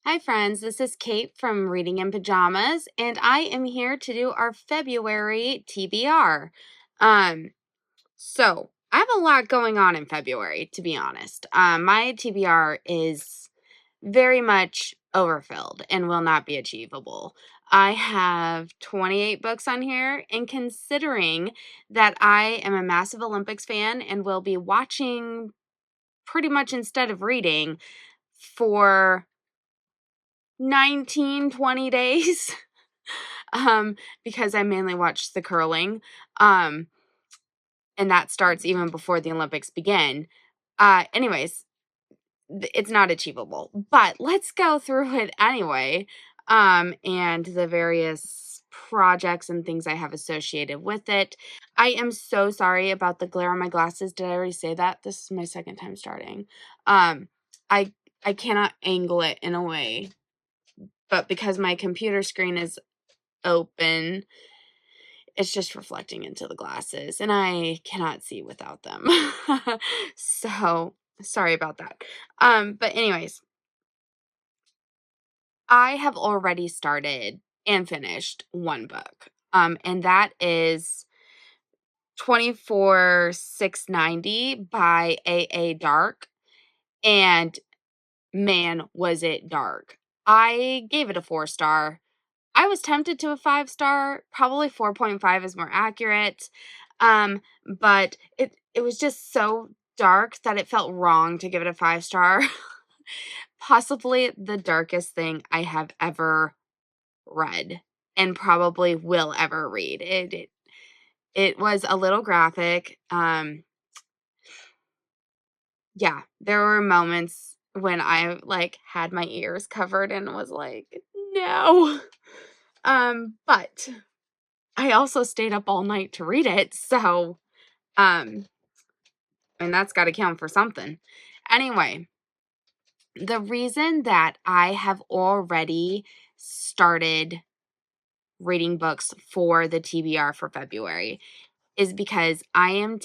Hi, friends. This is Kate from Reading in Pajamas, and I am here to do our February TBR. So I have a lot going on in February, to be honest. My TBR is very much overfilled and will not be achievable. I have 28 books on here, and considering that I am a massive Olympics fan and will be watching pretty much instead of reading for 19, 20 days, because I mainly watch the curling, um, and that starts even before the Olympics begin. Anyways, it's not achievable, but let's go through it anyway, and the various projects and things I have associated with it. I am so sorry about the glare on my glasses. Did I already say that? This is my second time starting. Um, I I cannot angle it in a way, but because my computer screen is open, it's just reflecting into the glasses, and I cannot see without them. So, sorry about that. But anyways, I have already started and finished one book, and that is 24,690 by A.A. Dark, and man, was it dark. I gave it a 4-star. I was tempted to a 5-star, probably 4.5 is more accurate, but it was just so dark that it felt wrong to give it a 5-star. Possibly the darkest thing I have ever read and probably will ever read. It was a little graphic. Yeah, there were moments when I, like, had my ears covered and was like, "No." But I also stayed up all night to read it, so, um, and that's gotta count for something. Anyway, the reason that I have already started reading books for the TBR for February is because um,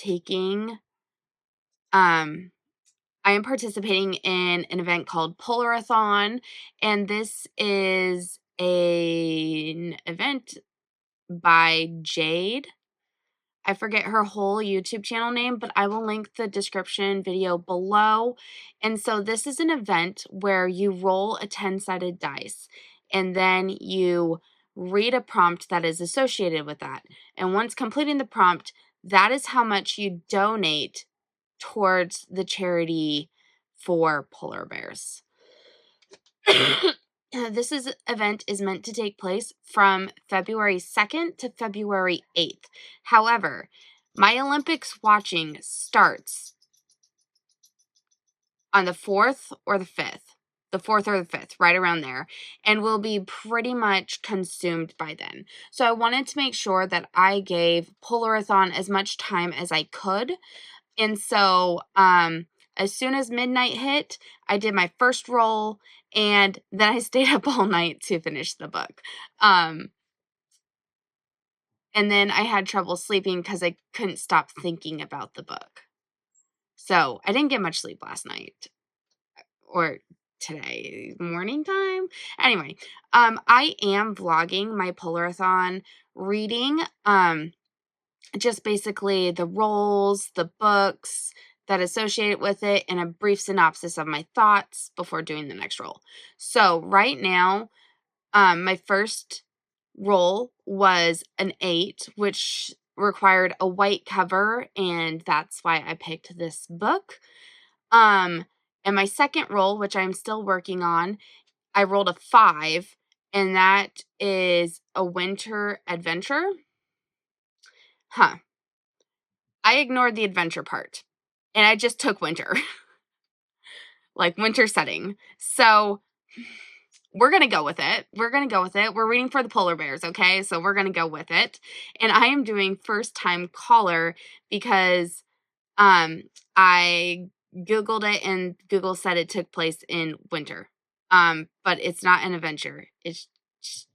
I am participating in an event called Polarathon, and this is an event by Jade. I forget her whole YouTube channel name, but I will link the description video below. And so this is an event where you roll a 10-sided dice, and then you read a prompt that is associated with that. And once completing the prompt, that is how much you donate towards the charity for polar bears. This event is meant to take place from February 2nd to February 8th. However, my Olympics watching starts on the 4th or the 5th. The 4th or the 5th, right around there, and will be pretty much consumed by then. So I wanted to make sure that I gave Polarathon as much time as I could. And so, as soon as midnight hit, I did my first roll, and then I stayed up all night to finish the book. And then I had trouble sleeping because I couldn't stop thinking about the book. So I didn't get much sleep last night or today morning time. Anyway, I am vlogging my Polarathon reading. Just basically the roles, the books that associate with it, and a brief synopsis of my thoughts before doing the next roll. So right now, my first roll was an 8, which required a white cover, and that's why I picked this book. And my second roll, which I'm still working on, I rolled a 5, and that is a winter adventure. I ignored the adventure part, and I just took winter, like winter setting. So we're going to go with it. We're reading for the polar bears, okay? So we're going to go with it. And I am doing first time caller because I Googled it, and Google said it took place in winter. But it's not an adventure. It's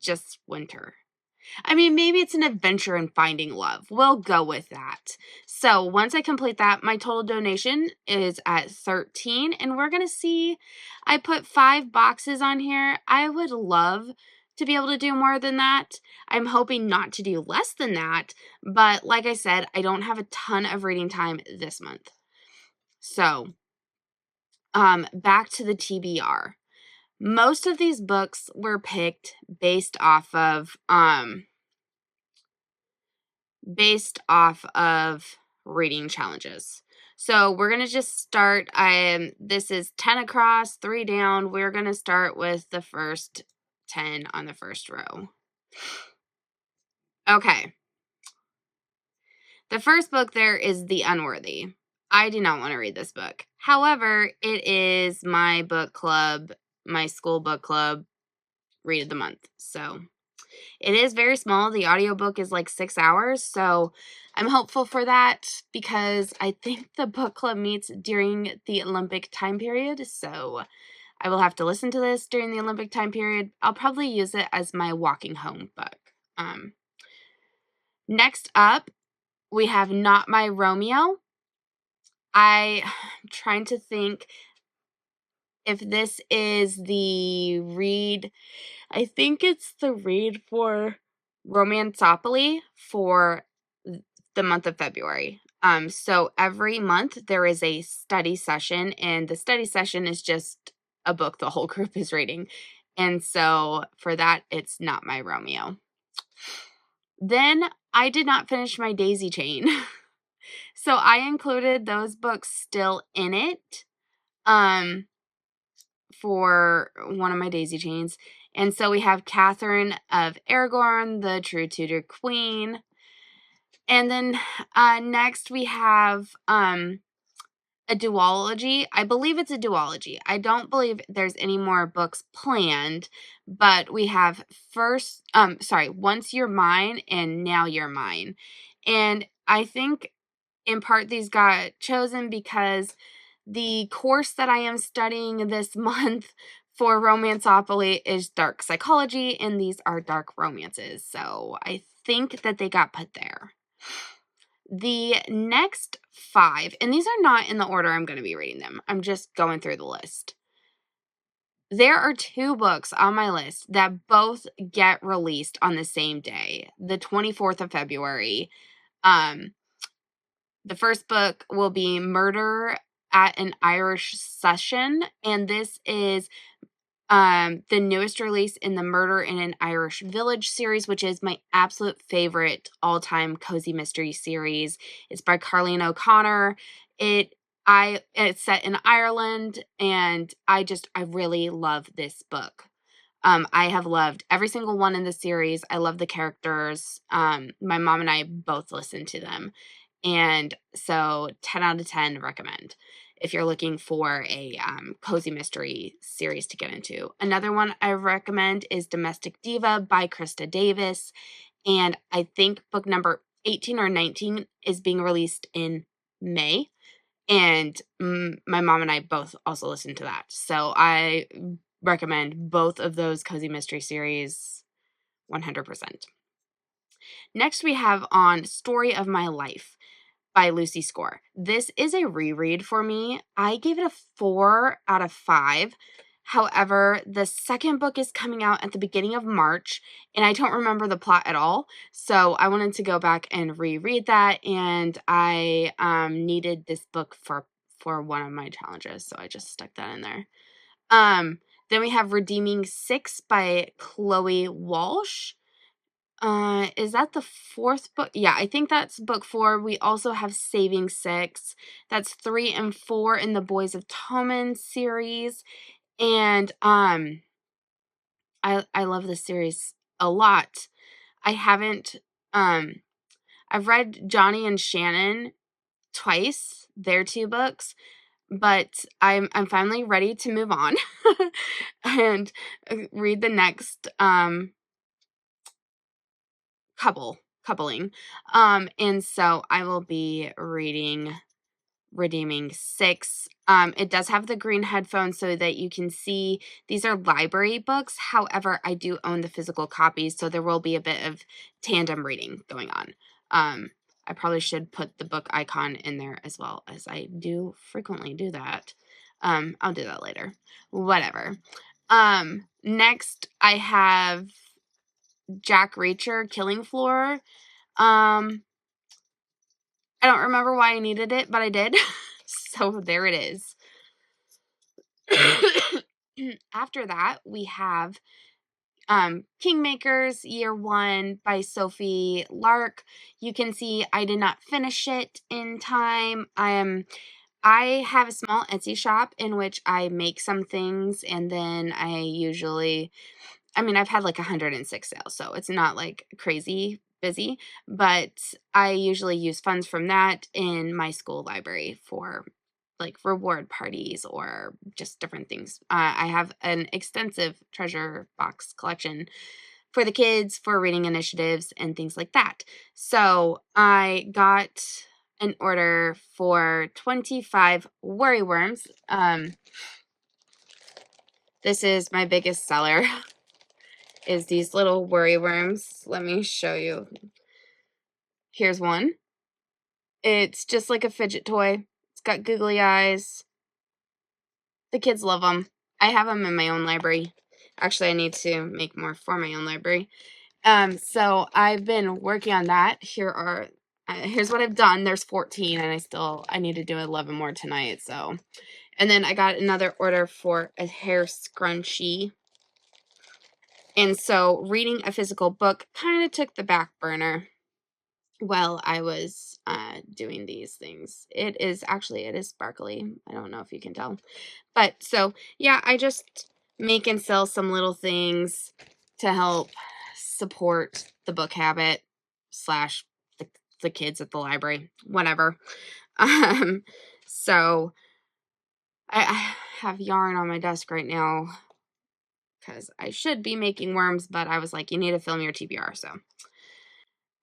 just winter. I mean, maybe it's an adventure in finding love. We'll go with that. So once I complete that, my total donation is at 13, and we're going to see. I put 5 boxes on here. I would love to be able to do more than that. I'm hoping not to do less than that, but like I said, I don't have a ton of reading time this month. So, back to the TBR. Most of these books were picked based off of reading challenges. So we're going to just start. This is 10 across, 3 down. We're going to start with the first 10 on the first row. Okay. The first book there is The Unworthy. I do not want to read this book. However, it is my book club, my school book club read of the month. So it is very small. The audiobook is like 6 hours, so I'm hopeful for that because I think the book club meets during the Olympic time period, so I will have to listen to this during the Olympic time period. I'll probably use it as my walking home book. Next up, we have Not My Romeo. I'm trying to think if this is the read. I think it's the read for Romanceopoly for the month of February. So every month there is a study session, and the study session is just a book the whole group is reading. And so for that, it's Not My Romeo. Then I did not finish my daisy chain. So I included those books still in it for one of my daisy chains. And so we have Catherine of Aragon, the True Tudor Queen. And then next we have a duology. I believe it's a duology. I don't believe there's any more books planned, but we have Once You're Mine and Now You're Mine. And I think in part these got chosen because the course that I am studying this month for Romanceopoly is dark psychology, and these are dark romances. So I think that they got put there. The next 5, and these are not in the order I'm going to be reading them. I'm just going through the list. There are 2 books on my list that both get released on the same day, the 24th of February. The first book will be Murder at an Irish Session, and this is the newest release in the Murder in an Irish Village series, which is my absolute favorite all-time cozy mystery series. It's by Carleen O'Connor. It's set in Ireland, and I really love this book. I have loved every single one in the series. I love the characters. My mom and I both listen to them. And so 10 out of 10 recommend if you're looking for a cozy mystery series to get into. Another one I recommend is Domestic Diva by Krista Davis. And I think book number 18 or 19 is being released in May. And my mom and I both also listen to that. So I recommend both of those cozy mystery series 100%. Next, we have on Story of My Life by Lucy Score. This is a reread for me. I gave it a 4 out of 5. However, the second book is coming out at the beginning of March, and I don't remember the plot at all. So I wanted to go back and reread that, and I needed this book for one of my challenges, so I just stuck that in there. Then we have Redeeming 6 by Chloe Walsh. Is that the 4th book? Yeah, I think that's book 4. We also have Saving 6. That's 3 and 4 in the Boys of Tommen series. And I love this series a lot. I've read Johnny and Shannon twice, their 2 books, but I'm finally ready to move on and read the next coupling. And so I will be reading redeeming 6. It does have the green headphones so that you can see. These are library books. However, I do own the physical copies, so there will be a bit of tandem reading going on. I probably should put the book icon in there as well, as I do frequently do that. I'll do that later. Whatever. Next, I have Jack Reacher, Killing Floor. I don't remember why I needed it, but I did. So there it is. After that, we have Kingmakers Year 1 by Sophie Lark. You can see I did not finish it in time. I have a small Etsy shop in which I make some things, and then I've had like 106 sales, so it's not like crazy busy, but I usually use funds from that in my school library for like reward parties or just different things. I have an extensive treasure box collection for the kids for reading initiatives and things like that. So I got an order for 25 worry worms. This is my biggest seller. Is these little worry worms. Let me show you. Here's one. It's just like a fidget toy. It's got googly eyes. The kids love them. I have them in my own library. Actually, I need to make more for my own library. So I've been working on that. Here's what I've done. There's 14, and I need to do 11 more tonight. So, and then I got another order for a hair scrunchie. And so reading a physical book kind of took the back burner while I was doing these things. It is sparkly. I don't know if you can tell. But so, yeah, I just make and sell some little things to help support the book habit / the kids at the library, whatever. So I have yarn on my desk right now because I should be making worms, but I was like, you need to film your TBR, so.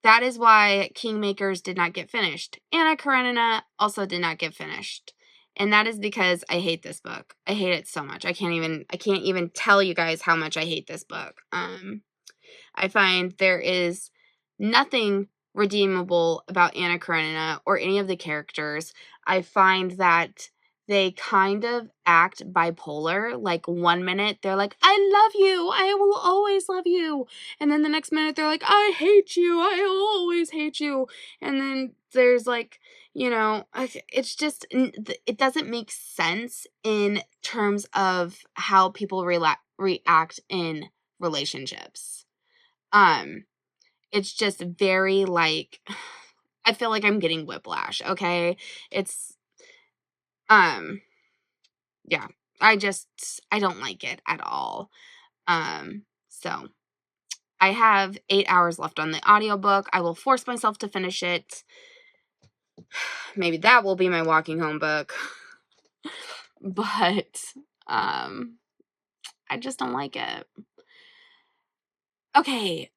That is why Kingmakers did not get finished. Anna Karenina also did not get finished. And that is because I hate this book. I hate it so much. I can't even tell you guys how much I hate this book. I find there is nothing redeemable about Anna Karenina or any of the characters. I find that they kind of act bipolar. Like 1 minute they're like, I love you, I will always love you. And then the next minute they're like, I hate you, I will always hate you. And then there's like, it's just, it doesn't make sense in terms of how people react in relationships. It's just very like, I feel like I'm getting whiplash, okay? It's, yeah, I don't like it at all. So I have 8 hours left on the audiobook. I will force myself to finish it. Maybe that will be my walking home book. But, I just don't like it. Okay,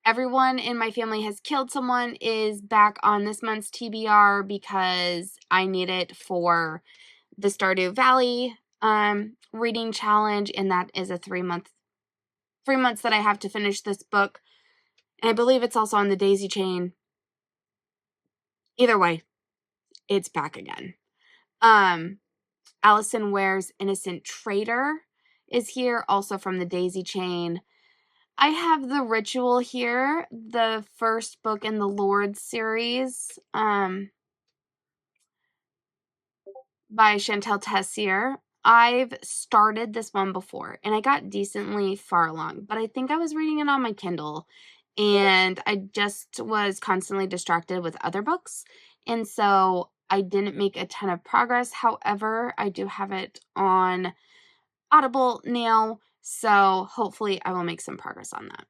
Everyone in my family has killed someone is back on this month's TBR because I need it for the Stardew Valley reading challenge, and that is a 3 months that I have to finish this book. And I believe it's also on the Daisy Chain. Either way, it's back again. Allison Ware's Innocent Traitor is here, also from the Daisy Chain. I have The Ritual here, the first book in the Lord series, by Chantal Tessier. I've started this one before, and I got decently far along, but I think I was reading it on my Kindle, and I just was constantly distracted with other books, and so I didn't make a ton of progress. However, I do have it on Audible now, so hopefully I will make some progress on that.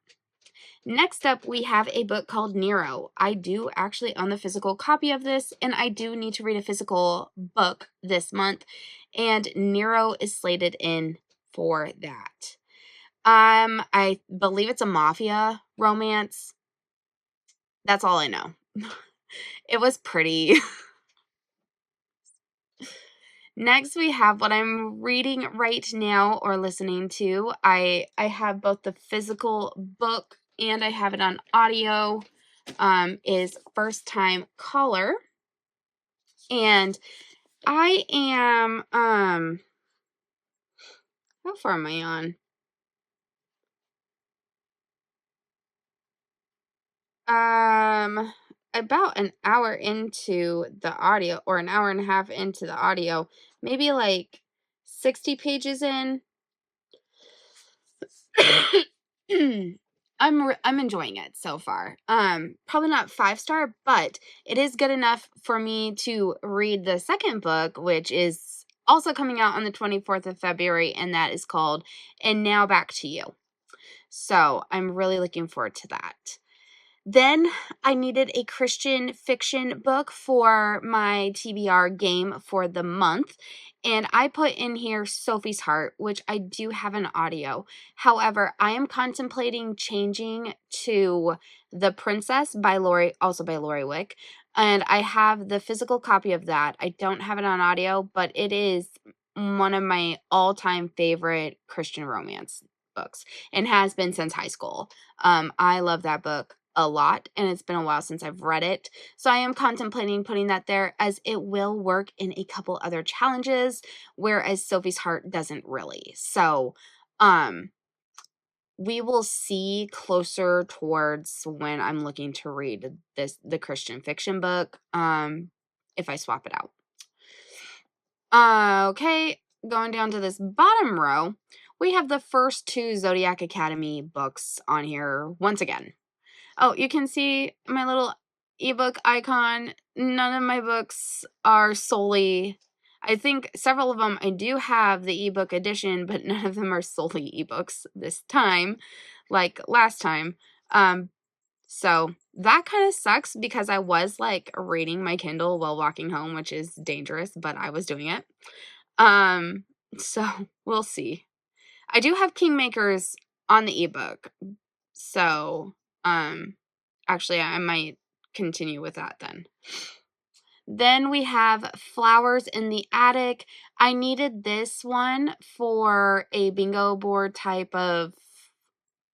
Next up, we have a book called Nero. I do actually own the physical copy of this, and I do need to read a physical book this month, and Nero is slated in for that. I believe it's a mafia romance. That's all I know. It was pretty. Next, we have what I'm reading right now or listening to. I have both the physical book and I have it on audio. Is First Time Caller. And I am, how far am I on? About an hour into the audio, or an hour and a half into the audio, maybe like 60 pages in. I'm enjoying it so far. Probably not 5-star, but it is good enough for me to read the second book, which is also coming out on the 24th of February, and that is called And Now Back to You. So I'm really looking forward to that. Then I needed a Christian fiction book for my TBR game for the month. And I put in here Sophie's Heart, which I do have an audio. However, I am contemplating changing to The Princess by Lori, also by Lori Wick. And I have the physical copy of that. I don't have it on audio, but it is one of my all-time favorite Christian romance books and has been since high school. I love that book a lot, and it's been a while since I've read it. So I am contemplating putting that there, as it will work in a couple other challenges, whereas Sophie's Heart doesn't really. So, we will see closer towards when I'm looking to read the Christian fiction book, if I swap it out. Okay, going down to this bottom row, we have the first 2 Zodiac Academy books on here once again. Oh, you can see my little ebook icon. None of my books are solely, I think several of them I do have the ebook edition, but none of them are solely ebooks this time, like last time. So that kind of sucks because I was like reading my Kindle while walking home, which is dangerous, but I was doing it. So we'll see. I do have Kingmakers on the ebook. So, actually, I might continue with that then. Then we have Flowers in the Attic. I needed this one for a bingo board type of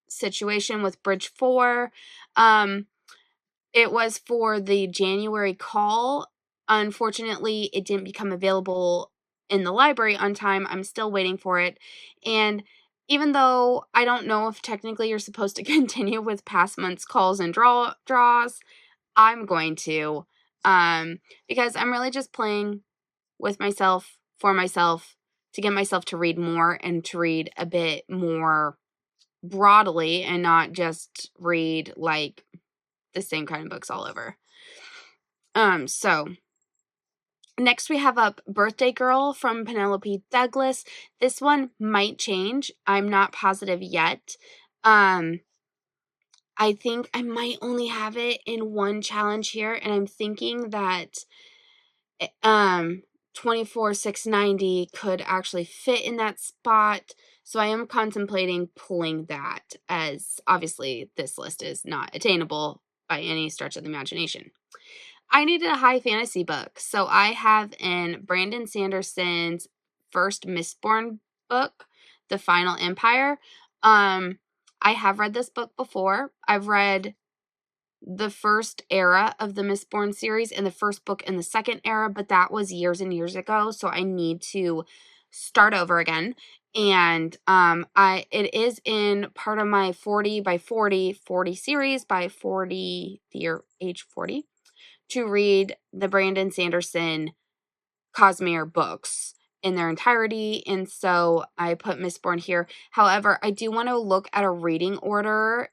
situation with Bridge 4. It was for the January call. Unfortunately, it didn't become available in the library on time. I'm still waiting for it. And even though I don't know if technically you're supposed to continue with past months' calls and draws, I'm going to. Because I'm really just playing with myself, for myself, to get myself to read more and to read a bit more broadly and not just read like the same kind of books all over. So next we have up Birthday Girl from Penelope Douglas. This one might change. I'm not positive yet. I think I might only have it in one challenge here, and I'm thinking that 24,690 could actually fit in that spot. So I am contemplating pulling that, as obviously this list is not attainable by any stretch of the imagination. I needed a high fantasy book, so I have in Brandon Sanderson's first Mistborn book, The Final Empire. I have read this book before. I've read the first era of the Mistborn series and the first book in the second era, but that was years and years ago, so I need to start over again. And it is in part of my 40 by 40 series by 40 the year age 40 to read the Brandon Sanderson Cosmere books in their entirety, and so I put Mistborn here. However, I do want to look at a reading order,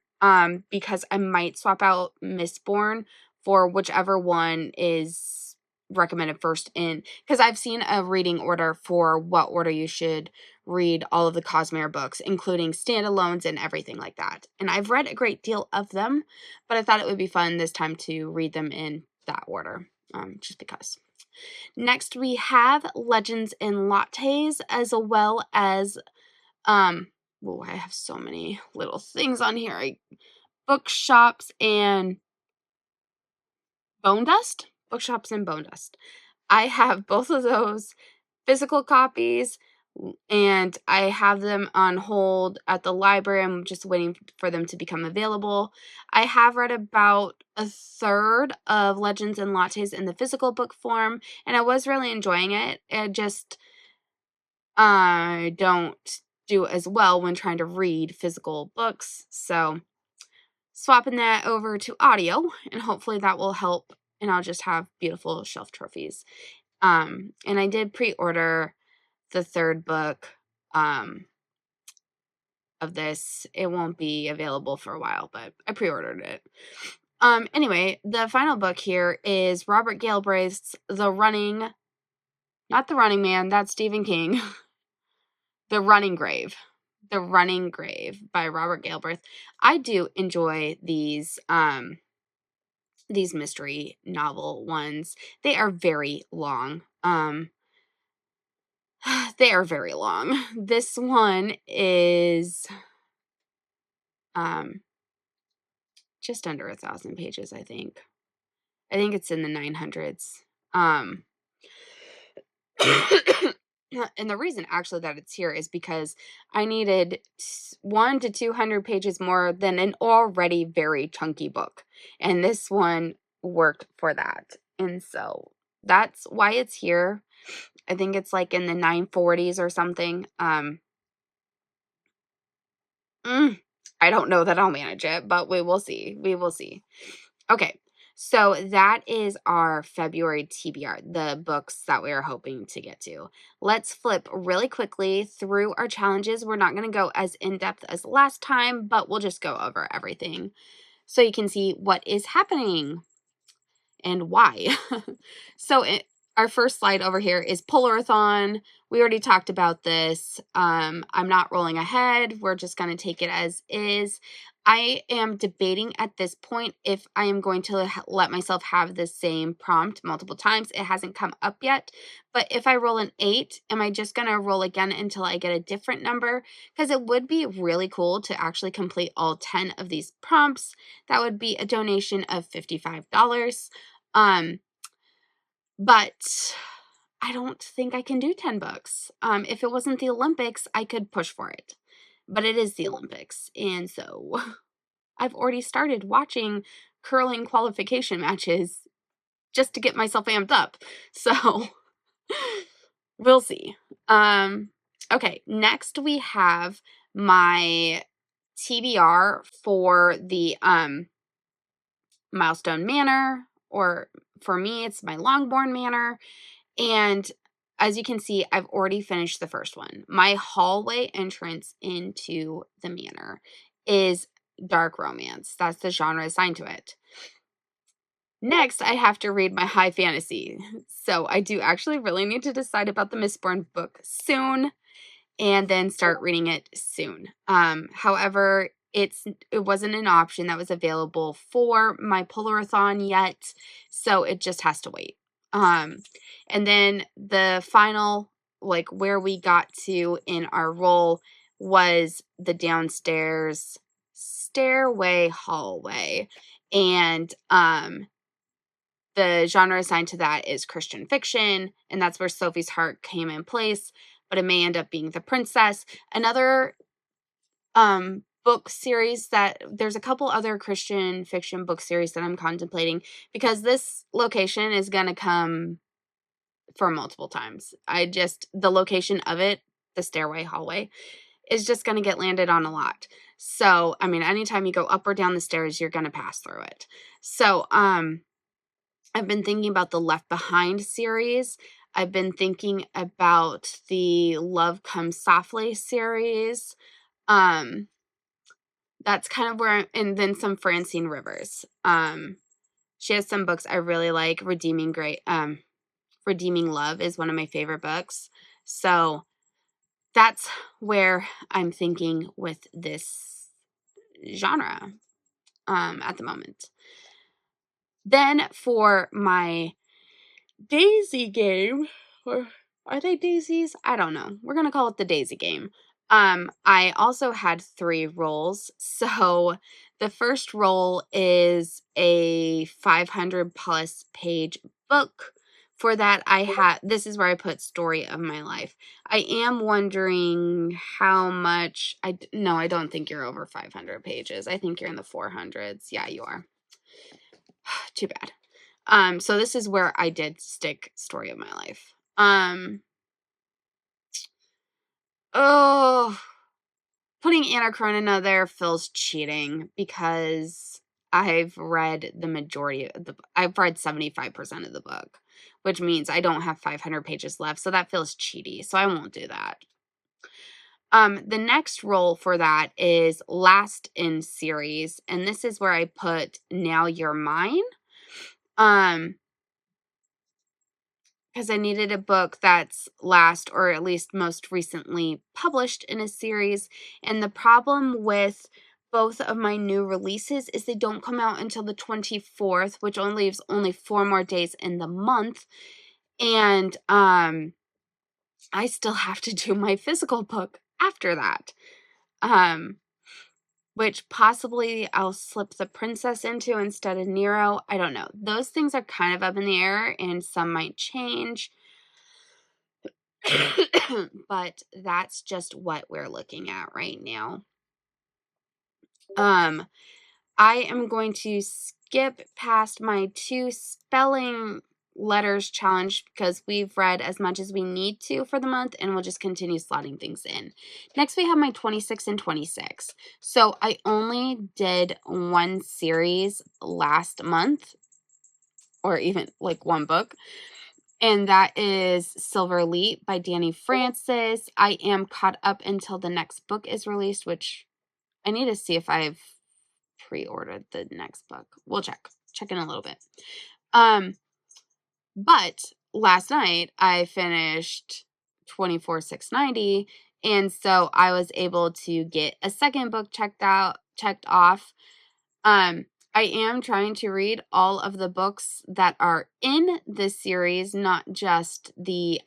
because I might swap out Mistborn for whichever one is recommended first in, because I've seen a reading order for what order you should read all of the Cosmere books, including standalones and everything like that. And I've read a great deal of them, but I thought it would be fun this time to read them in that order, just because. Next, we have Legends and Lattes, as well as, I have so many little things on here. Bookshops and Bone Dust? Bookshops and Bone Dust. I have both of those physical copies, and I have them on hold at the library. I'm just waiting for them to become available. I have read about a third of Legends and Lattes in the physical book form, and I was really enjoying it. I don't do as well when trying to read physical books, so swapping that over to audio, and hopefully that will help, and I'll just have beautiful shelf trophies. And I did pre-order the third book of this. It won't be available for a while, but I pre-ordered it. Anyway, the final book here is Robert Galbraith's not The Running Man, that's Stephen King. The Running Grave. The Running Grave by Robert Galbraith. I do enjoy these mystery novel ones. They are very long. They are very long. This one is just under 1,000 pages, I think. I think it's in the 900s. And the reason actually that it's here is because I needed 100 to 200 pages more than an already very chunky book. And this one worked for that. And so that's why it's here. I think it's like in the 940s or something. I don't know that I'll manage it, but we will see. We will see. Okay. So that is our February TBR, the books that we are hoping to get to. Let's flip really quickly through our challenges. We're not going to go as in-depth as last time, but we'll just go over everything so you can see what is happening and why. So our first slide over here is Polarathon. We already talked about this. I'm not rolling ahead. We're just going to take it as is. I am debating at this point if I am going to let myself have the same prompt multiple times. It hasn't come up yet. But if I roll an 8, am I just going to roll again until I get a different number? Because it would be really cool to actually complete all 10 of these prompts. That would be a donation of $55. But I don't think I can do 10 books. If it wasn't the Olympics, I could push for it. But it is the Olympics. And so I've already started watching curling qualification matches just to get myself amped up. So we'll see. Okay, next we have my TBR for the Milestone Manor, or for me, it's my Longbourn Manor. And as you can see, I've already finished the first one. My hallway entrance into the manor is dark romance. That's the genre assigned to it. Next, I have to read my high fantasy. So I do actually really need to decide about the Mistborn book soon and then start reading it soon. However, it wasn't an option that was available for my Polarathon yet, so it just has to wait. And then the final, like where we got to in our roll, was the downstairs stairway hallway. And the genre assigned to that is Christian fiction, and that's where Sophie's Heart came in place, but it may end up being The Princess. Another book series that there's a couple other Christian fiction book series that I'm contemplating, because this location is going to come for multiple times. The location of it, the stairway hallway, is just going to get landed on a lot. So, I mean, anytime you go up or down the stairs, you're going to pass through it. So, I've been thinking about the Left Behind series. I've been thinking about the Love Comes Softly series. That's kind of where and then some Francine Rivers. She has some books I really like. Redeeming Love is one of my favorite books. So that's where I'm thinking with this genre at the moment. Then for my Daisy game, or are they daisies? I don't know. We're going to call it the Daisy game. I also had 3 rolls. So the first roll is a 500 plus page book For that, this is where I put story of my life. I am wondering how much, no, I don't think you're over 500 pages. I think you're in the 400s. Yeah, you are. Too bad. So this is where I did stick story of my life. Oh, putting Anna Karenina there feels cheating because I've read the majority of I've read 75% of the book, which means I don't have 500 pages left. So that feels cheaty. So I won't do that. The next role for that is last in series. And this is where I put Now You're Mine. Because I needed a book that's last or at least most recently published in a series. And the problem with both of my new releases is they don't come out until the 24th, which only leaves only 4 more days in the month. And I still have to do my physical book after that. Which possibly I'll slip The Princess into instead of Nero. I don't know. Those things are kind of up in the air and some might change. But that's just what we're looking at right now. I am going to skip past my 2 spelling letters challenge because we've read as much as we need to for the month, and we'll just continue slotting things in. Next, we have my 26 and 26. So I only did 1 series last month, or even like 1 book. And that is Silver Leap by Danny Francis. I am caught up until the next book is released, which I need to see if I've pre-ordered the next book. We'll check in a little bit. But last night I finished 24,690, and so I was able to get a second book checked off. I am trying to read all of the books that are in this series, not just the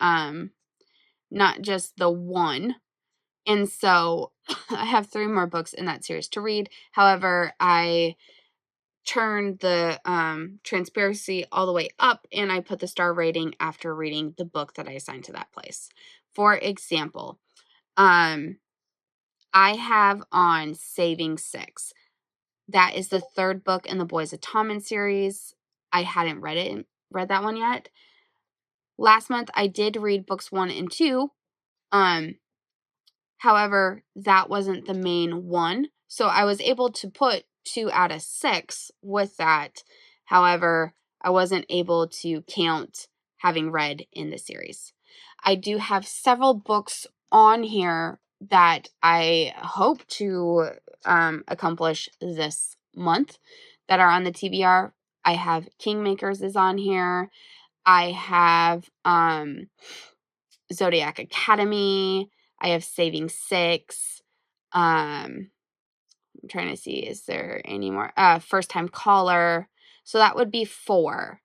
one. And so I have 3 more books in that series to read. However, I turned the transparency all the way up and I put the star rating after reading the book that I assigned to that place. For example, I have on Saving 6. That is the 3rd book in the Boys of Tommen series. I hadn't read that one yet. Last month, I did read books 1 and 2. However, that wasn't the main one. So I was able to put 2 out of 6 with that. However, I wasn't able to count having read in the series. I do have several books on here that I hope to accomplish this month that are on the TBR. I have Kingmakers is on here. I have Zodiac Academy. I have Saving 6. I'm trying to see, is there any more? First Time Caller. So that would be 4.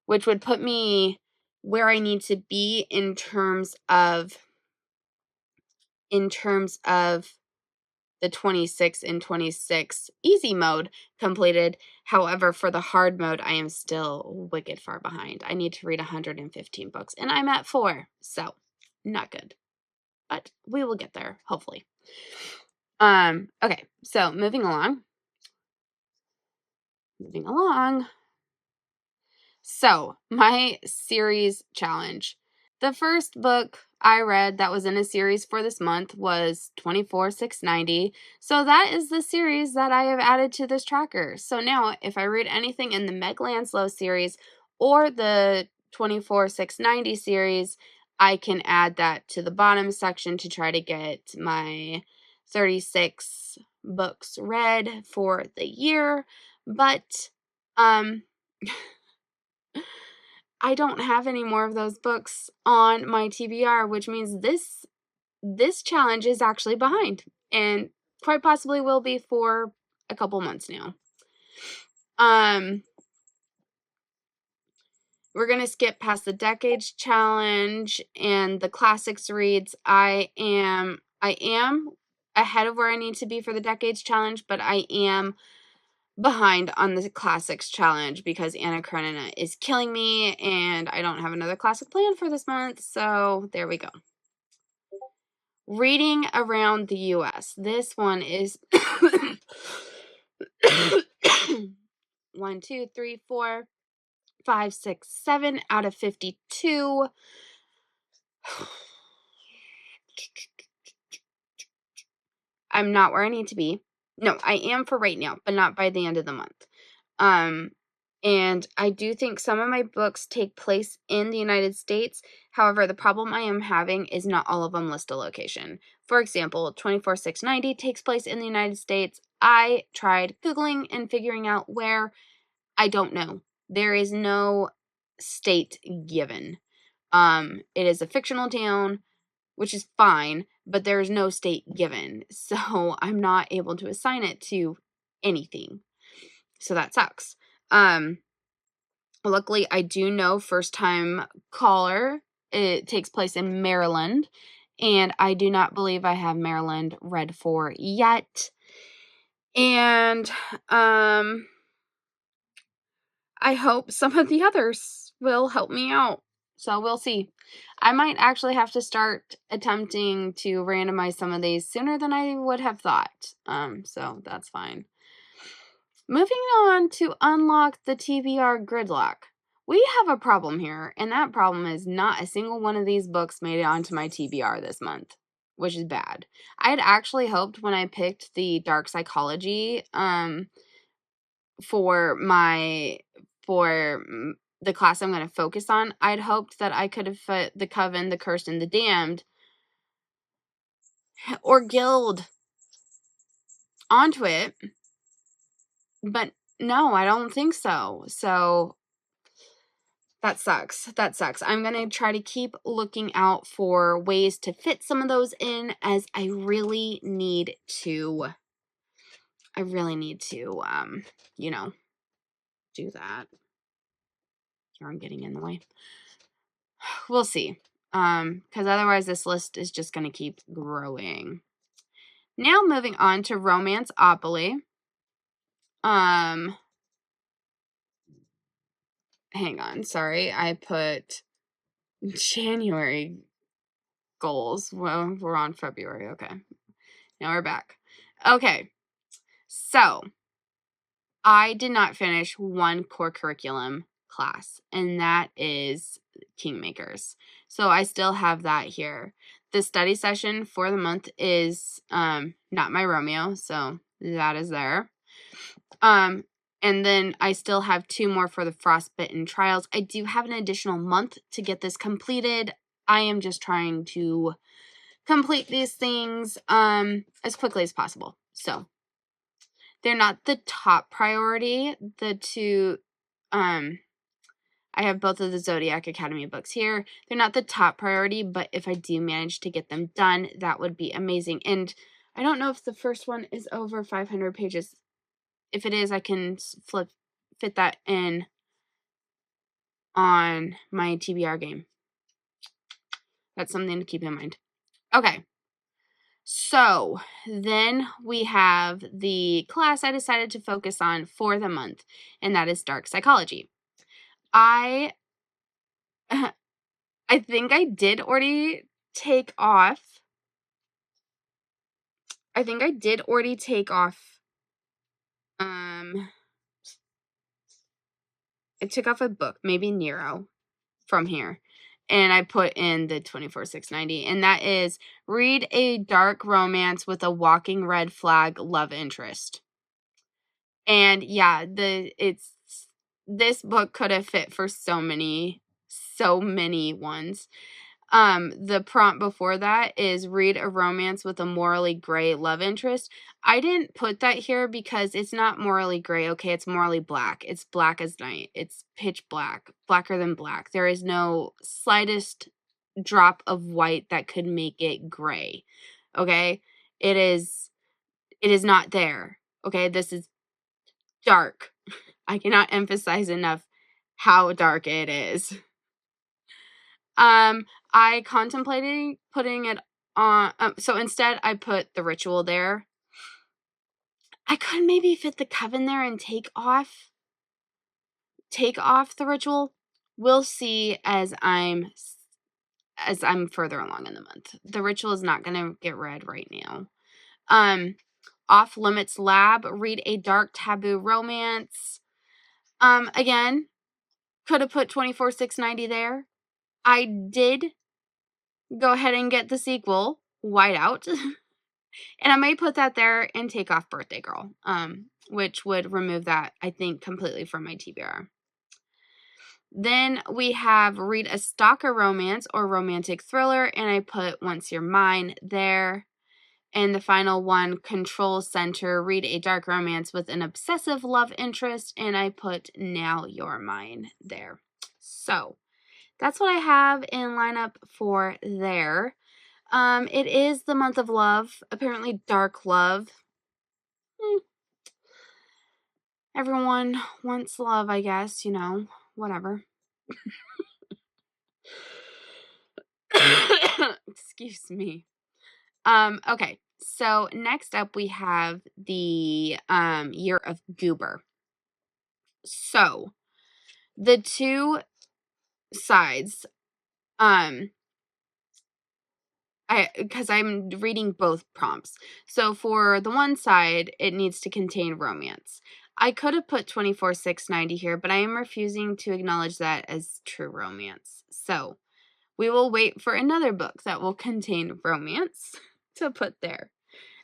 Which would put me where I need to be in terms of the 26 and 26 easy mode completed. However, for the hard mode, I am still wicked far behind. I need to read 115 books, and I'm at 4, so not good. But we will get there, hopefully. Okay, so moving along. So, my series challenge. The first book I read that was in a series for this month was 24,690. So that is the series that I have added to this tracker. So now if I read anything in the Meg Lanslow series or the 24,690 series, I can add that to the bottom section to try to get my 36 books read for the year. But I don't have any more of those books on my TBR, which means this challenge is actually behind and quite possibly will be for a couple months now. We're going to skip past the Decades challenge and the classics reads. I am ahead of where I need to be for the Decades challenge, but I am behind on the classics challenge because Anna Karenina is killing me and I don't have another classic plan for this month. So there we go. Reading around the US. This one is 1, 2, 3, 4, 5, 6, 7 out of 52. I'm not where I need to be. No, I am for right now, but not by the end of the month. And I do think some of my books take place in the United States. However, the problem I am having is not all of them list a location. For example, 24690 takes place in the United States. I tried Googling and figuring out where. I don't know. There is no state given. It is a fictional town, which is fine, but there is no state given. So I'm not able to assign it to anything. So that sucks. Luckily, I do know First Time Caller. It takes place in Maryland, and I do not believe I have Maryland read for yet. And I hope some of the others will help me out. So we'll see. I might actually have to start attempting to randomize some of these sooner than I would have thought. So that's fine. Moving on to unlock the TBR Gridlock. We have a problem here, and that problem is not a single one of these books made it onto my TBR this month, which is bad. I had actually hoped when I picked the dark psychology for the class I'm going to focus on, I'd hoped that I could have fit the Coven, the Cursed, and the Damned or Guild onto it, but no, I don't think so. So that sucks. That sucks. I'm going to try to keep looking out for ways to fit some of those in, as I really need to, do that. Or I'm getting in the way. We'll see. Because otherwise this list is just going to keep growing. Now moving on to Romanceopoly. Hang on. Sorry. I put January goals. Well, we're on February. Okay. Now we're back. Okay. So I did not finish one core curriculum class, and that is Kingmakers. So I still have that here. The study session for the month is Not My Romeo, so that is there. And then I still have 2 more for the Frostbitten Trials. I do have an additional month to get this completed. I am just trying to complete these things as quickly as possible. So they're not the top priority. The 2, I have both of the Zodiac Academy books here. They're not the top priority, but if I do manage to get them done, that would be amazing. And I don't know if the first one is over 500 pages. If it is, I can fit that in on my TBR game. That's something to keep in mind. Okay. So then we have the class I decided to focus on for the month, and that is dark psychology. I think I did already take off. I took off a book, maybe Nero, from here. And I put in the 24690, and that is read a dark romance with a walking red flag love interest. And yeah, this book could have fit for so many ones. The prompt before that is read a romance with a morally gray love interest. I didn't put that here because it's not morally gray, okay? It's morally black. It's black as night. It's pitch black, blacker than black. There is no slightest drop of white that could make it gray, okay? It is not there, okay? This is dark. I cannot emphasize enough how dark it is. I contemplated putting it on, so instead I put The Ritual there. I could maybe fit the coven there and take off the ritual. We'll see as I'm further along in the month. The ritual is not going to get read right now. Off Limits Lab, read a dark taboo romance. Again, could have put 24,690 there. I did go ahead and get the sequel, Whiteout. And I may put that there and take off Birthday Girl, which would remove that, I think, completely from my TBR. Then we have read a stalker romance or romantic thriller, and I put Once You're Mine there. And the final one, Control Center, read a dark romance with an obsessive love interest, and I put Now You're Mine there. So that's what I have in lineup for there. It is the month of love, apparently dark love. Everyone wants love, I guess, whatever. Excuse me. Okay, so next up we have the Year of Goober. So the two sides, because I'm reading both prompts. So for the one side, it needs to contain romance. I could have put 24,690 here, but I am refusing to acknowledge that as true romance. So we will wait for another book that will contain romance to put there,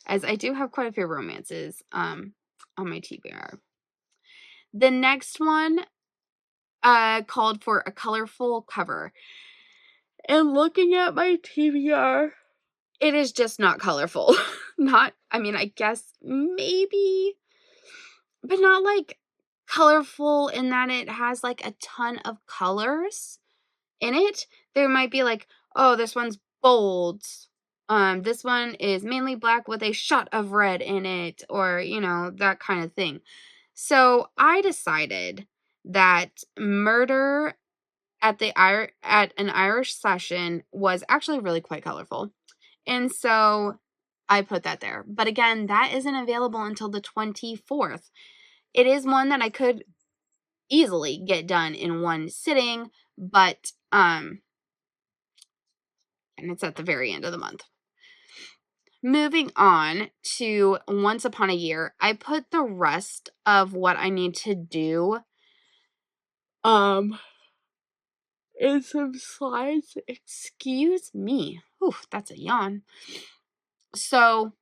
as I do have quite a few romances on my TBR. The next one called for a colorful cover. And looking at my TBR, it is just not colorful. I guess maybe, but not like colorful in that it has like a ton of colors in it. There might be like, oh, this one's bold. This one is mainly black with a shot of red in it, or, that kind of thing. So I decided that Murder at an Irish Session was actually really quite colorful. And so I put that there. But again, that isn't available until the 24th. It is one that I could easily get done in one sitting, but and it's at the very end of the month. Moving on to Once Upon a Year, I put the rest of what I need to do in some slides. Excuse me. Ooh, that's a yawn. So,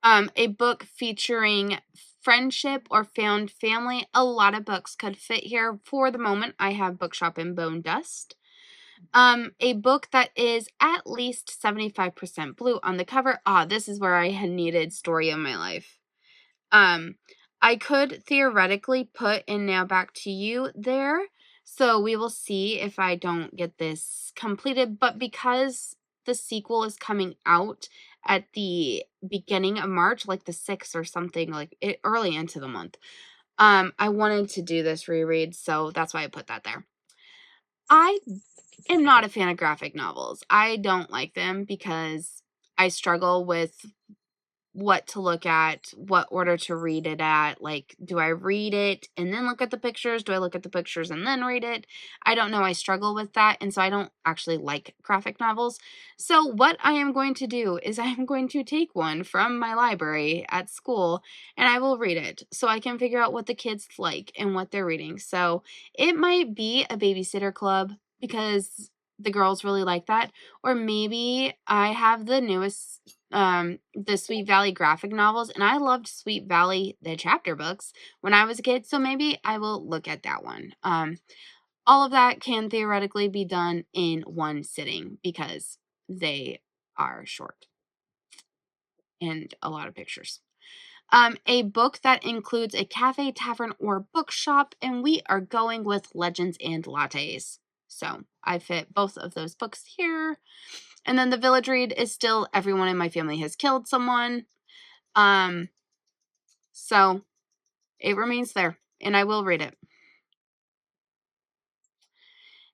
a book featuring friendship or found family. A lot of books could fit here. For the moment, I have Bookshop and Bone Dust. A book that is at least 75% blue on the cover. This is where I had needed Story of My Life. I could theoretically put In Now Back to You there. So we will see if I don't get this completed. But because the sequel is coming out at the beginning of March, like the 6th or something, like early into the month, I wanted to do this reread. So that's why I put that there. I am not a fan of graphic novels. I don't like them because I struggle with what to look at, what order to read it at. Like, do I read it and then look at the pictures? Do I look at the pictures and then read it? I don't know. I struggle with that. And so I don't actually like graphic novels. So what I am going to do is I am going to take one from my library at school and I will read it so I can figure out what the kids like and what they're reading. So it might be a babysitter club because the girls really like that. Or maybe I have the newest the Sweet Valley graphic novels, and I loved Sweet Valley, the chapter books, when I was a kid, so maybe I will look at that one. All of that can theoretically be done in one sitting because they are short and a lot of pictures. A book that includes a cafe, tavern, or bookshop, and we are going with Legends and Lattes. So I fit both of those books here. And then the village read is still Everyone in My Family Has Killed Someone. So it remains there, and I will read it.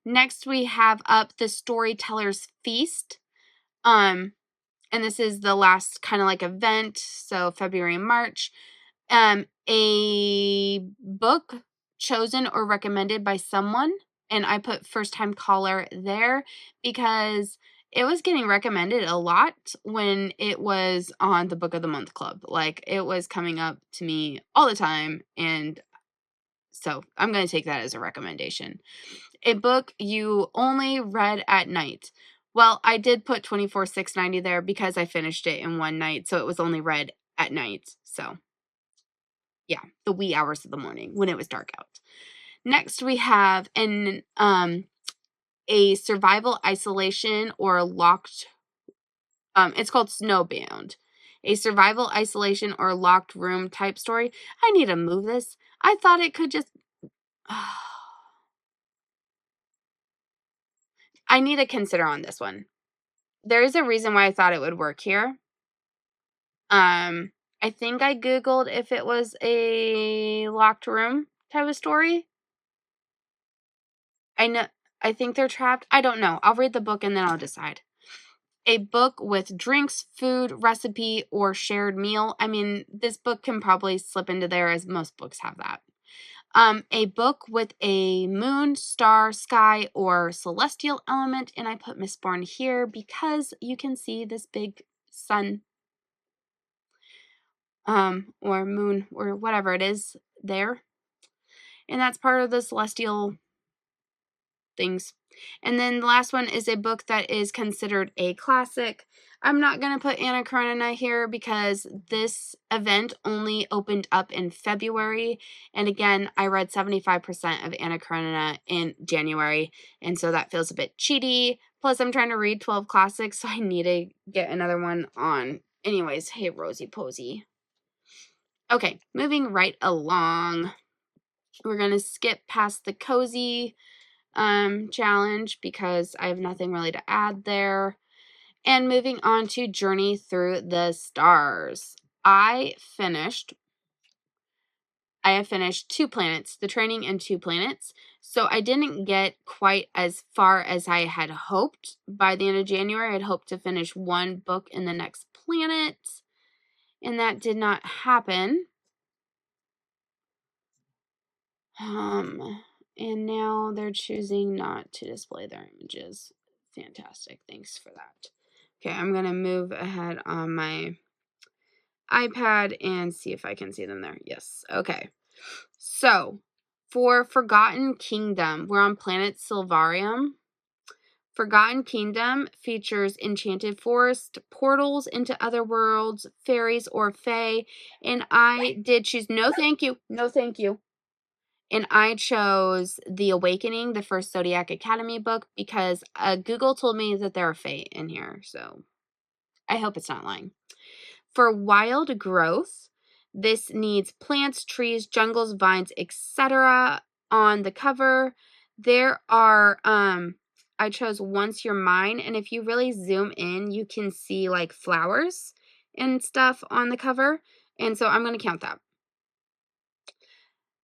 Next, we have up The Storyteller's Feast. and this is the last kind of like event, so February and March, a book chosen or recommended by someone, and I put first time caller there because it was getting recommended a lot when it was on the Book of the Month Club. Like, it was coming up to me all the time, and so I'm going to take that as a recommendation. A book you only read at night. Well, I did put 24/690 there because I finished it in one night, so it was only read at night. So, yeah, the wee hours of the morning when it was dark out. Next, we have a survival isolation or locked. It's called Snowbound. A survival isolation or locked room type story. I need to move this. I thought it could just. I need to consider on this one. There is a reason why I thought it would work here. I think I Googled if it was a locked room type of story. I think they're trapped. I don't know. I'll read the book and then I'll decide. A book with drinks, food, recipe, or shared meal. I mean, this book can probably slip into there as most books have that. A book with a moon, star, sky, or celestial element. And I put Mistborn here because you can see this big sun or moon or whatever it is there. And that's part of the celestial things. And then the last one is a book that is considered a classic. I'm not going to put Anna Karenina here because this event only opened up in February. And again, I read 75% of Anna Karenina in January. And so that feels a bit cheaty. Plus, I'm trying to read 12 classics, so I need to get another one on. Anyways, hey, Rosie Posey. Okay, moving right along. We're going to skip past the cozy challenge because I have nothing really to add there. And moving on to Journey Through the Stars. I have finished 2 planets, the training and 2 planets. So I didn't get quite as far as I had hoped. By the end of January, I'd hoped to finish 1 book in the next planet. And that did not happen. And now they're choosing not to display their images. Fantastic. Thanks for that. Okay, I'm going to move ahead on my iPad and see if I can see them there. Yes. Okay. So, for Forgotten Kingdom, we're on planet Silvarium. Forgotten Kingdom features enchanted forest, portals into other worlds, fairies, or fae. And I did choose no thank you. No thank you. And I chose The Awakening, the first Zodiac Academy book, because Google told me that there are fae in here. So I hope it's not lying. For Wild Growth, this needs plants, trees, jungles, vines, etc. on the cover. There are, I chose Once You're Mine. And if you really zoom in, you can see like flowers and stuff on the cover. And so I'm going to count that.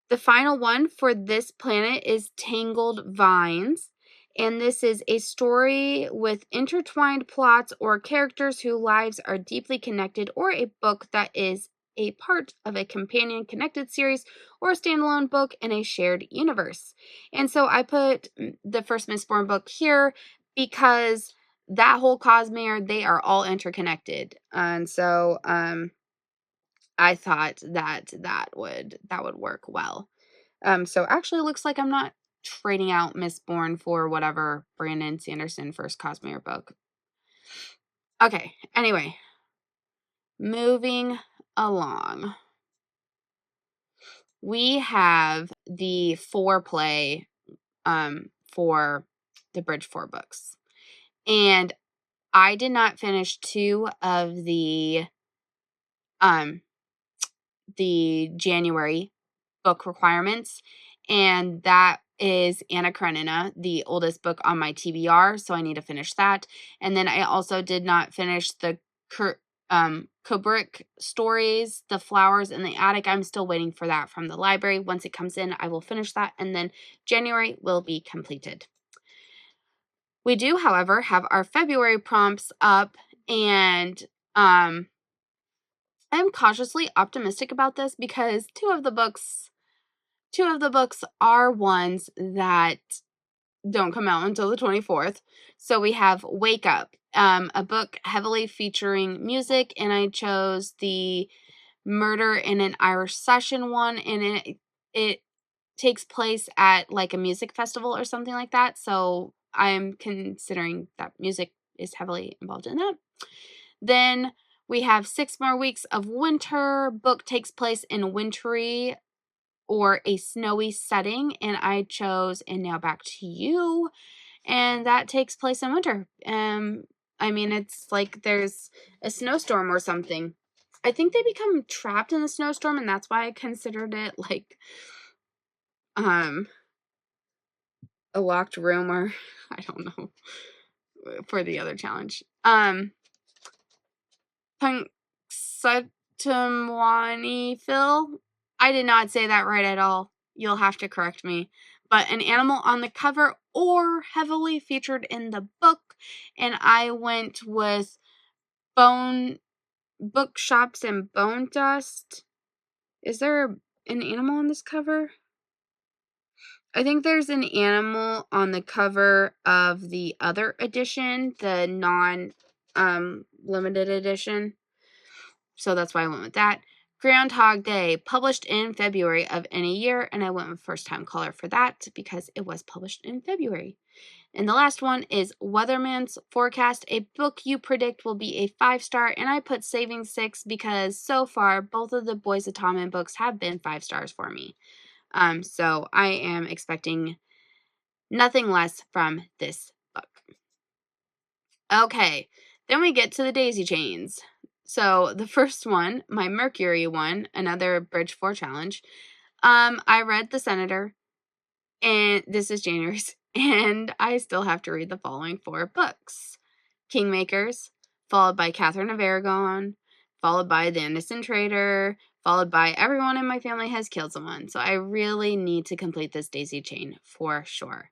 The final one for this planet is Tangled Vines, and this is a story with intertwined plots or characters whose lives are deeply connected, or a book that is a part of a companion connected series or a standalone book in a shared universe. And so I put the first Mistborn book here because that whole Cosmere, they are all interconnected. And so I thought that would work well. So actually it looks like I'm not trading out Mistborn for whatever Brandon Sanderson first Cosmere book. Okay, anyway. Moving along. We have the foreplay for the Bridge 4 books. And I did not finish 2 of the January book requirements, and that is Anna Karenina, the oldest book on my TBR, so I need to finish that. And then I also did not finish the Kubrick stories, The Flowers in the Attic. I'm still waiting for that from the library. Once it comes in, I will finish that, and then January will be completed. We do, however, have our February prompts up, And I'm cautiously optimistic about this because two of the books are ones that don't come out until the 24th. So we have Wake Up, a book heavily featuring music, and I chose the Murder in an Irish Session one, and it takes place at like a music festival or something like that. So I'm considering that music is heavily involved in that. Then we have 6 more weeks of winter. Book takes place in wintry or a snowy setting, and I chose And Now Back to You, and that takes place in winter. I mean, it's like there's a snowstorm or something. I think they become trapped in the snowstorm, and that's why I considered it like um a locked room, or I don't know, for the other challenge. Punxsutawney Phil. I did not say that right at all. You'll have to correct me. But an animal on the cover or heavily featured in the book, and I went with bone bookshops and bone dust. Is there an animal on this cover? I think there's an animal on the cover of the other edition, the non limited edition. So that's why I went with that. Groundhog Day, published in February of any year, and I went with First Time Caller for that because it was published in February. And the last one is Weatherman's Forecast, a book you predict will be a 5-star, and I put Saving 6 because so far both of the Boys of Tommen books have been 5 stars for me. So I am expecting nothing less from this book. Okay, then we get to the daisy chains. So the first one, my Mercury one, another Bridge 4 challenge. I read The Senator, and this is January's, and I still have to read the following 4 books. Kingmakers, followed by Catherine of Aragon, followed by The Innocent Traitor, followed by Everyone in My Family Has Killed Someone. So I really need to complete this daisy chain for sure.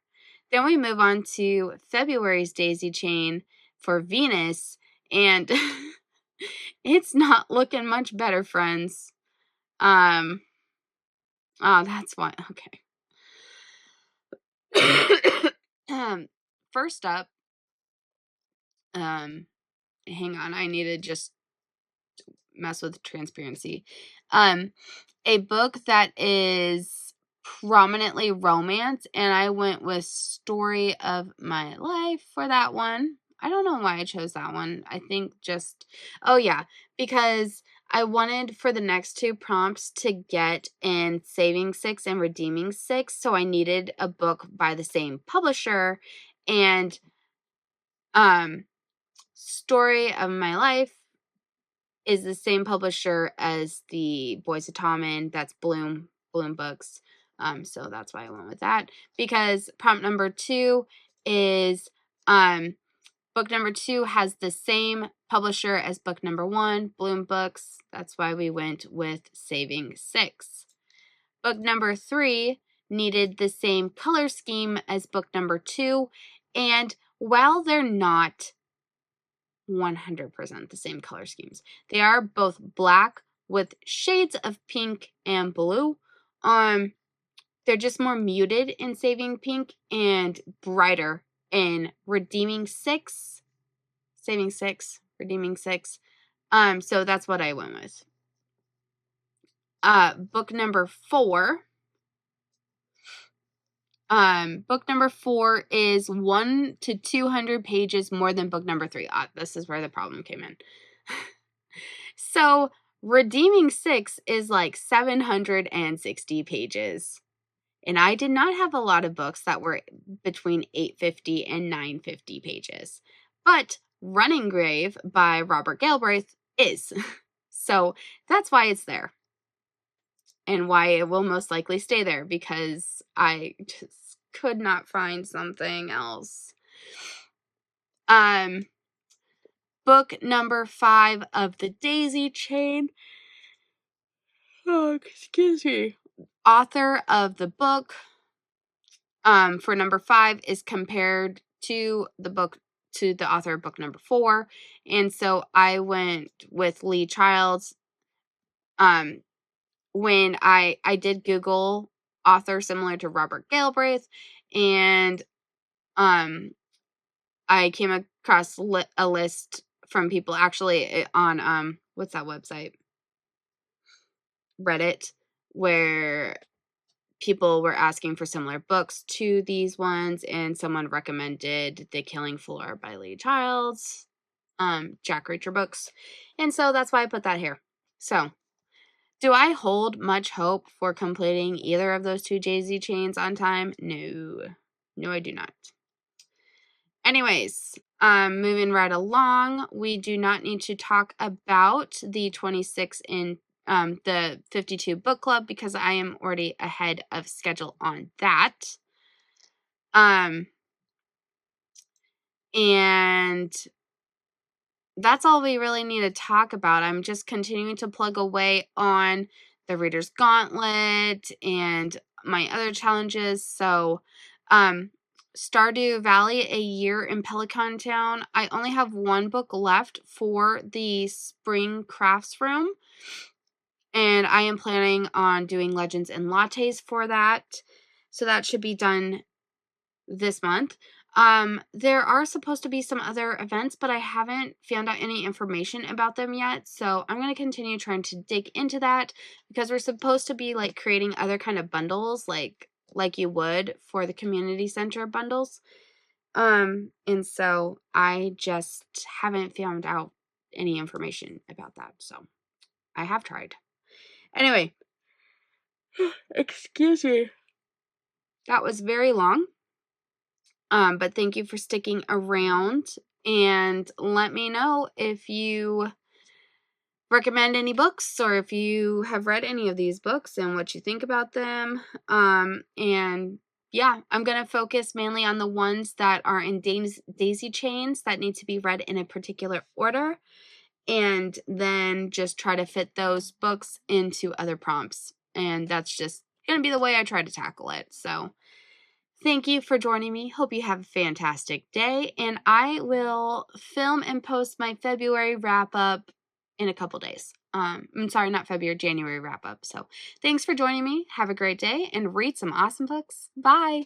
Then we move on to February's daisy chain for Venus, and it's not looking much better, friends. Oh, that's why. Okay. First up, hang on, I need to just mess with transparency. A book that is prominently romance, and I went with Story of My Life for that one. I don't know why I chose that one. I think just, oh yeah, because I wanted for the next 2 prompts to get in Saving 6 and Redeeming 6, so I needed a book by the same publisher, and Story of My Life is the same publisher as the Boys of Tommen. That's Bloom Books. So that's why I went with that. Because prompt number 2 is book number 2 has the same publisher as book number 1, Bloom Books. That's why we went with Saving 6. Book number 3 needed the same color scheme as book number 2. And while they're not 100% the same color schemes, they are both black with shades of pink and blue. They're just more muted in Saving Pink and brighter in Redeeming 6. Saving 6, Redeeming 6. So that's what I went with. Book number 4. Book number 4 is 1 to 200 pages more than book number 3. This is where the problem came in. So Redeeming 6 is like 760 pages. And I did not have a lot of books that were between 850 and 950 pages. But Running Grave by Robert Galbraith is. So that's why it's there. And why it will most likely stay there, because I just could not find something else. Book number 5 of the Daisy Chain. Oh, excuse me. Author of the book for number 5 is compared to the book to the author of book number 4. And so I went with Lee Childs. When I did Google author similar to Robert Galbraith, and I came across a list from people actually on what's that website? Reddit, where people were asking for similar books to these ones, and someone recommended The Killing Floor by Lee Childs, Jack Reacher books, and so that's why I put that here. So, do I hold much hope for completing either of those 2 daisy chains on time? No. No, I do not. Anyways, moving right along, we do not need to talk about the 26 in the 52 book club because I am already ahead of schedule on that. And that's all we really need to talk about. I'm just continuing to plug away on the Reader's Gauntlet and my other challenges. So, Stardew Valley, A Year in Pelican Town. I only have 1 book left for the spring crafts room, and I am planning on doing Legends and Lattes for that. So that should be done this month. There are supposed to be some other events, but I haven't found out any information about them yet. So I'm going to continue trying to dig into that because we're supposed to be like creating other kind of bundles like you would for the community center bundles. And so I just haven't found out any information about that. So I have tried. Anyway, excuse me. That was very long. But thank you for sticking around, and let me know if you recommend any books or if you have read any of these books and what you think about them. And yeah, I'm going to focus mainly on the ones that are in daisy chains that need to be read in a particular order, and then just try to fit those books into other prompts. And that's just going to be the way I try to tackle it. So thank you for joining me. Hope you have a fantastic day, and I will film and post my February wrap-up in a couple days. I'm sorry, not February, January wrap-up. So thanks for joining me. Have a great day, and read some awesome books. Bye!